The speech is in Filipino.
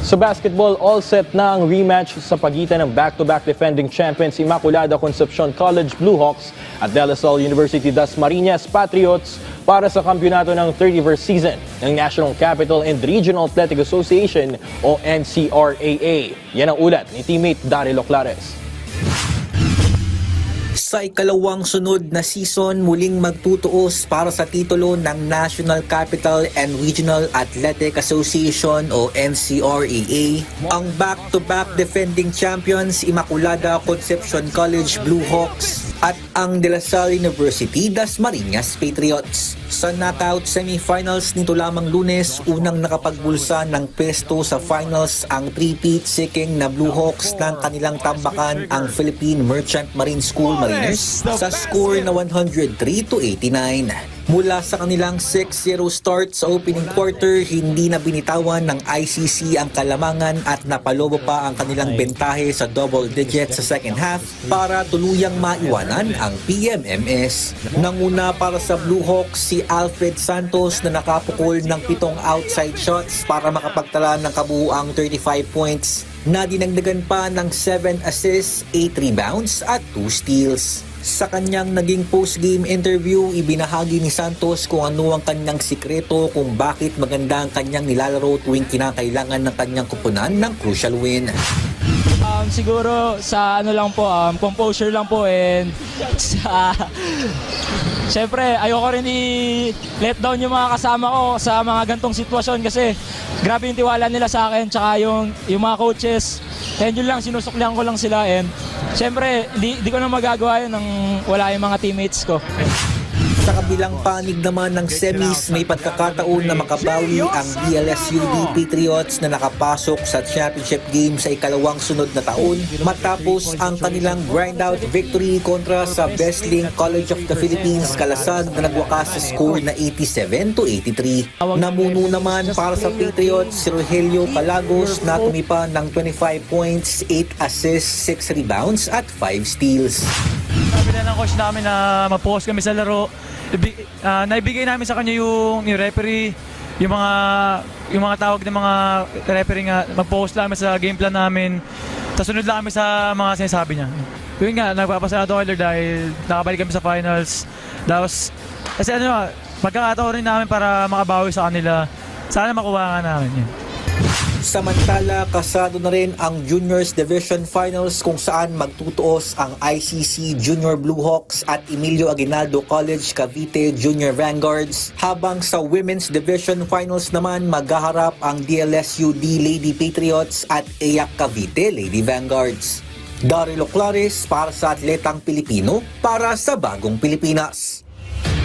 Sa basketball, all set na ang rematch sa pagitan ng back-to-back defending champions Immaculada Concepcion College Blue Hawks at De La Salle University Dasmariñas Patriots para sa kampyonato ng 31st season ng National Capital and Regional Athletic Association o NCRAA. Yan ang ulat ni teammate Daryl Oclares. Sa ikalawang sunod na season, muling magtutuos para sa titulo ng National Capital and Regional Athletic Association o NCRAA ang back-to-back defending champions Immaculada Concepcion College Blue Hawks at ang De La Salle University Dasmariñas Patriots. Sa knockout semifinals nito lamang Lunes, unang nakapagbulsa ng pesto sa finals ang three-peat seeking na Blue Hawks ng kanilang tambakan ang Philippine Merchant Marine School Mariners sa score na 103-89. Mula sa kanilang 6-0 start sa opening quarter, hindi na binitawan ng ICC ang kalamangan at napalobo pa ang kanilang bentahe sa double digits sa second half para tuluyang maiwanan ang PMMS. Nanguna para sa Blue Hawks si Alfred Santos na nakapukol ng 7 outside shots para makapagtala ng kabuuang 35 points na dinagdagan pa ng 7 assists, 8 rebounds at 2 steals. Sa kanyang naging post-game interview, ibinahagi ni Santos kung ano ang kanyang sikreto kung bakit maganda ang kanyang nilalaro tuwing kinakailangan ng kanyang kupunan ng crucial win. Siguro sa ano lang po, composure lang po and sa syempre ayoko rin i-let down yung mga kasama ko sa mga gantong sitwasyon kasi grabe yung tiwala nila sa akin tsaka yung mga coaches and yun lang, sinusuklihan ko lang sila and syempre di ko na magagawa yun nang wala yung mga teammates ko. Sa kabilang panig naman ng semis, may pagkakataon na makabawi ang DLSUD Patriots na nakapasok sa championship game sa ikalawang sunod na taon matapos ang kanilang grind-out victory kontra sa Best-Link College of the Philippines Kalasag na nagwakas sa score na 87-83. Namuno naman para sa Patriots si Rogelio Calagos na tumipa ng 25 points, 8 assists, 6 rebounds at 5 steals. Sabi na ng coach namin na mag-focus kami sa laro. Naibigay namin sa kanya yung referee, yung mga tawag ng mga referee nga, mag-focus lang kami sa game plan namin. Tapos sunod lang kami sa mga sinasabi niya. Yun nga, nagpapasalamat ako kay Lord dahil nakabalik kami sa finals. Tapos, kasi magkakataon rin namin para makabawi sa kanila. Sana makuha nga namin yun. Samantala, kasado na rin ang Juniors Division Finals kung saan magtutuos ang ICC Junior Blue Hawks at Emilio Aguinaldo College Cavite Junior Vanguards, habang sa Women's Division Finals naman maghaharap ang DLSUD Lady Patriots at EAC Cavite Lady Vanguards. Daryl Oclares para sa Atletang Pilipino para sa Bagong Pilipinas.